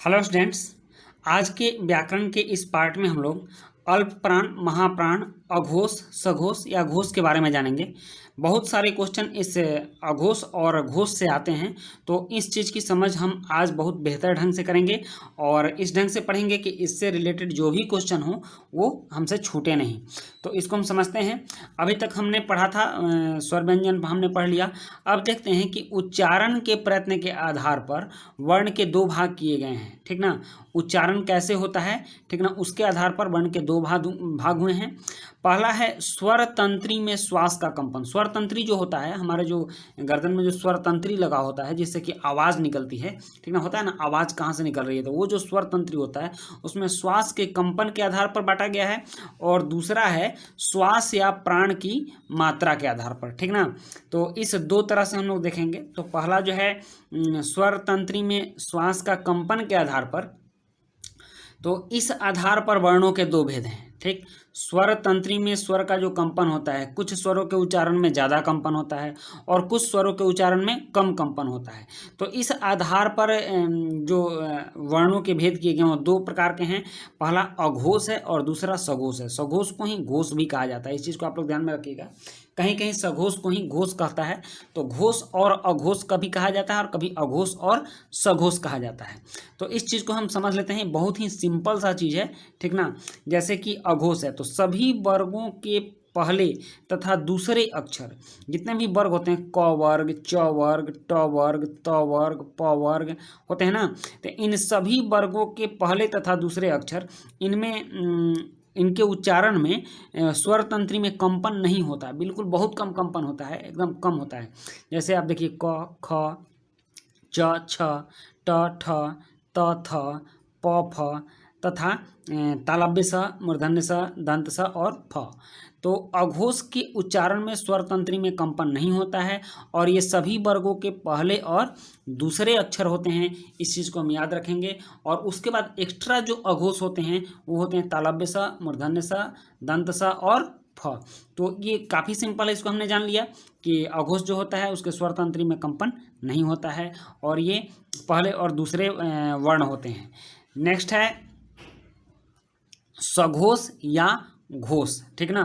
Hello students. आज के व्याकरण के इस पार्ट में हम लोग अल्प प्राण, महाप्राण, अघोष, सघोष या घोष के बारे में जानेंगे। बहुत सारे क्वेश्चन इस अघोष और घोष से आते हैं, तो इस चीज़ की समझ हम आज बहुत बेहतर ढंग से करेंगे और इस ढंग से पढ़ेंगे कि इससे रिलेटेड जो भी क्वेश्चन हो वो हमसे छूटे नहीं। तो इसको हम समझते हैं। अभी तक हमने पढ़ा था स्वर व्यंजन हमने पढ़ लिया। अब देखते हैं कि उच्चारण के प्रयत्न के आधार पर वर्ण के दो भाग किए गए हैं, ठीक ना। उच्चारण कैसे होता है, ठीक ना, उसके आधार पर वर्ण के दो भाग हुए हैं। पहला है स्वर तंत्री में श्वास का कंपन। स्वर तंत्री जो होता है, हमारे जो गर्दन में जो स्वर तंत्री लगा होता है जिससे कि आवाज़ निकलती है, ठीक ना, होता है ना, आवाज़ कहाँ से निकल रही है, तो वो जो स्वर तंत्री होता है उसमें श्वास के कंपन के आधार पर बांटा गया है। और दूसरा है श्वास या प्राण की मात्रा के आधार पर, ठीक ना। तो इस दो तरह से हम लोग देखेंगे। तो पहला जो है स्वर तंत्री में श्वास का कंपन के आधार पर, तो इस आधार पर वर्णों के दो भेद हैं, ठीक। स्वर तंत्री में स्वर का जो कंपन होता है, कुछ स्वरों के उच्चारण में ज़्यादा कंपन होता है और कुछ स्वरों के उच्चारण में कम कंपन होता है। तो इस आधार पर जो वर्णों के भेद किए गए वो दो प्रकार के हैं। पहला अघोष है और दूसरा सघोष है। सघोष को ही घोष भी कहा जाता है, इस चीज़ को आप लोग ध्यान में रखिएगा। कहीं कहीं सघोष को ही घोष कहता है। तो घोष और अघोष कभी कहा जाता है और कभी अघोष और सघोष कहा जाता है। तो इस चीज़ को हम समझ लेते हैं। बहुत ही सिंपल सा चीज़ है, ठीक ना। जैसे कि अघोष है तो सभी वर्गों के पहले तथा दूसरे अक्षर, जितने भी वर्ग होते हैं, क वर्ग, च वर्ग, ट वर्ग, त वर्ग, प वर्ग होते हैं ना, तो इन सभी वर्गों के पहले तथा दूसरे अक्षर, इनमें इनके उच्चारण में स्वर तंत्री में कंपन नहीं होता, बिल्कुल बहुत कम कंपन होता है, एकदम कम होता है। जैसे आप देखिए क, ख, च, छ, ट, ठ, त, थ, प, फ तथा तालव्य स, मूर्धन्य स, दंत स और फ। तो अघोष के उच्चारण में स्वर तंत्री में कंपन नहीं होता है और ये सभी वर्गों के पहले और दूसरे अक्षर होते हैं। इस चीज़ को हम याद रखेंगे। और उसके बाद एक्स्ट्रा जो अघोष होते हैं वो होते हैं तालव्य स, मूर्धन्य स, दंत स और फ। तो ये काफ़ी सिंपल है, इसको हमने जान लिया कि अघोष जो होता है उसके स्वर तंत्री में कंपन नहीं होता है और ये पहले और दूसरे वर्ण होते हैं। नेक्स्ट है सघोष या घोष, ठीक ना।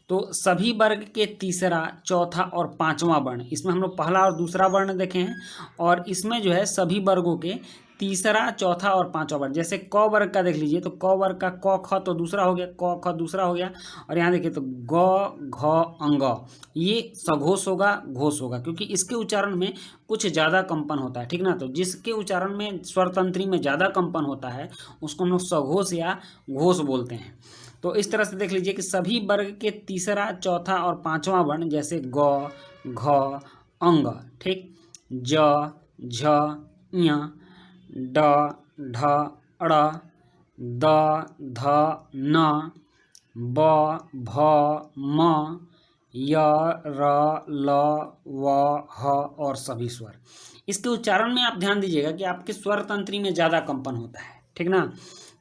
तो सभी वर्ग के तीसरा, चौथा और पांचवा वर्ण, इसमें हम लोग पहला और दूसरा वर्ण देखे हैं और इसमें जो है सभी वर्गों के तीसरा, चौथा और पांचवा वर्ण। जैसे क वर्ग का देख लीजिए, तो क वर्ग का क ख तो दूसरा हो गया, क ख दूसरा हो गया। और यहाँ देखिए तो ग घ अंग, ये सघोष होगा, घोष होगा, क्योंकि इसके उच्चारण में कुछ ज़्यादा कंपन होता है, ठीक ना। तो जिसके उच्चारण में स्वर तंत्री में ज़्यादा कंपन होता है उसको हम लोग सघोष या घोष बोलते हैं। तो इस तरह से देख लीजिए कि सभी वर्ग के तीसरा, चौथा और पांचवा वर्ण, जैसे ग, घ, अंग, ठीक, ज, झ, ञ, ड, ढ, ड़, द, ध, न, ब, भ, म, य, र, ल, व, ह और सभी स्वर। इसके उच्चारण में आप ध्यान दीजिएगा कि आपके स्वर तंत्री में ज़्यादा कंपन होता है, ठीक ना।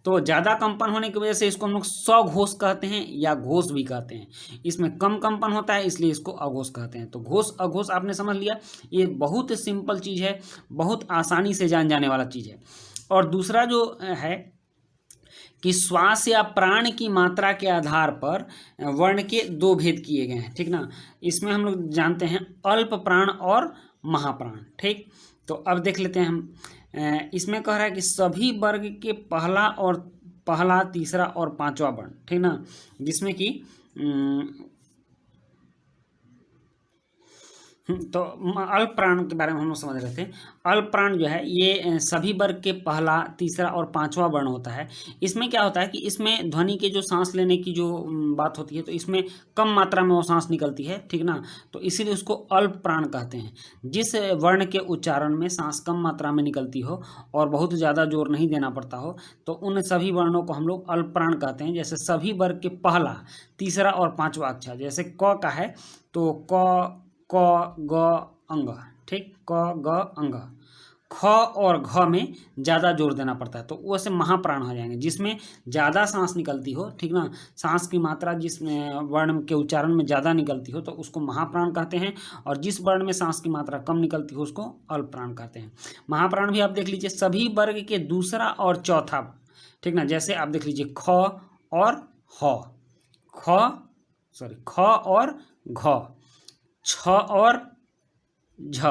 तो ज़्यादा कंपन होने की वजह से इसको हम लोग सघोष कहते हैं या घोष भी कहते हैं। इसमें कम कंपन होता है इसलिए इसको अघोष कहते हैं। तो घोष अघोष आपने समझ लिया। ये बहुत सिंपल चीज़ है, बहुत आसानी से जान जाने वाला चीज़ है। और दूसरा जो है कि श्वास या प्राण की मात्रा के आधार पर वर्ण के दो भेद किए गए हैं, ठीक ना। इसमें हम लोग जानते हैं अल्प प्राण और महाप्राण, ठीक। तो अब देख लेते हैं हम। इसमें कह रहा है कि सभी वर्ग के पहला, तीसरा और पांचवा वर्ण, ठीक ना, जिसमें कि तो अल्प प्राण के बारे में हम लोग समझ रहे थे। अल्प प्राण जो है ये सभी वर्ग के पहला, तीसरा और पांचवा वर्ण होता है। इसमें क्या होता है कि इसमें ध्वनि के जो सांस लेने की जो बात होती है, तो इसमें कम मात्रा में वो सांस निकलती है, ठीक ना। तो इसीलिए उसको अल्प प्राण कहते हैं। जिस वर्ण के उच्चारण में सांस कम मात्रा में निकलती हो और बहुत ज़्यादा जोर नहीं देना पड़ता हो, तो उन सभी वर्णों को हम लोग अल्प प्राण कहते हैं। जैसे सभी वर्ग के पहला, तीसरा और पांचवा अक्षर, जैसे क का है तो क, ग, अंग, ठीक, क, ग, अंग, ख और घ में ज़्यादा जोर देना पड़ता है, तो वो ऐसे महाप्राण हो जाएंगे। जिसमें ज़्यादा सांस निकलती हो, ठीक ना, सांस की मात्रा जिस वर्ण के उच्चारण में ज़्यादा निकलती हो तो उसको महाप्राण कहते हैं, और जिस वर्ण में सांस की मात्रा कम निकलती हो उसको अल्पप्राण कहते हैं। महाप्राण भी आप देख लीजिए, सभी वर्ग के दूसरा और चौथा, ठीक ना, जैसे आप देख लीजिए ख और ह, ख और घ, छ और झ।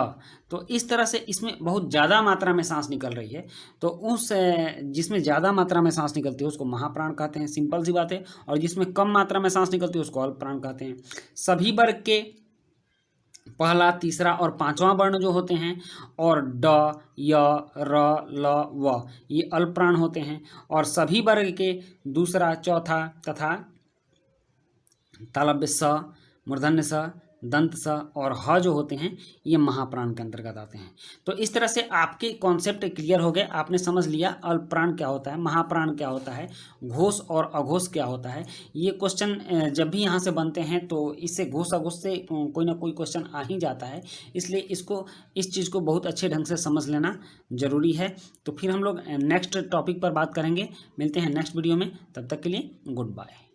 तो इस तरह से इसमें बहुत ज़्यादा मात्रा में सांस निकल रही है, तो उस जिसमें ज़्यादा मात्रा में सांस निकलती है उसको महाप्राण कहते हैं, सिंपल सी बात है। और जिसमें कम मात्रा में सांस निकलती है उसको अल्पप्राण कहते हैं। सभी वर्ग के पहला, तीसरा और पांचवा वर्ण जो होते हैं, और ड, य, र, ल, व, ये अल्पप्राण होते हैं। और सभी वर्ग के दूसरा, चौथा तथा तालव्य स, मूर्धन्य स, दंत स और ह जो होते हैं ये महाप्राण के अंतर्गत आते हैं। तो इस तरह से आपके कॉन्सेप्ट क्लियर हो गए, आपने समझ लिया अल्पप्राण क्या होता है, महाप्राण क्या होता है, घोष और अघोष क्या होता है। ये क्वेश्चन जब भी यहाँ से बनते हैं तो इससे घोष अघोष से कोई ना कोई क्वेश्चन आ ही जाता है, इसलिए इस चीज़ को बहुत अच्छे ढंग से समझ लेना ज़रूरी है। तो फिर हम लोग नेक्स्ट टॉपिक पर बात करेंगे, मिलते हैं नेक्स्ट वीडियो में, तब तक के लिए गुड बाय।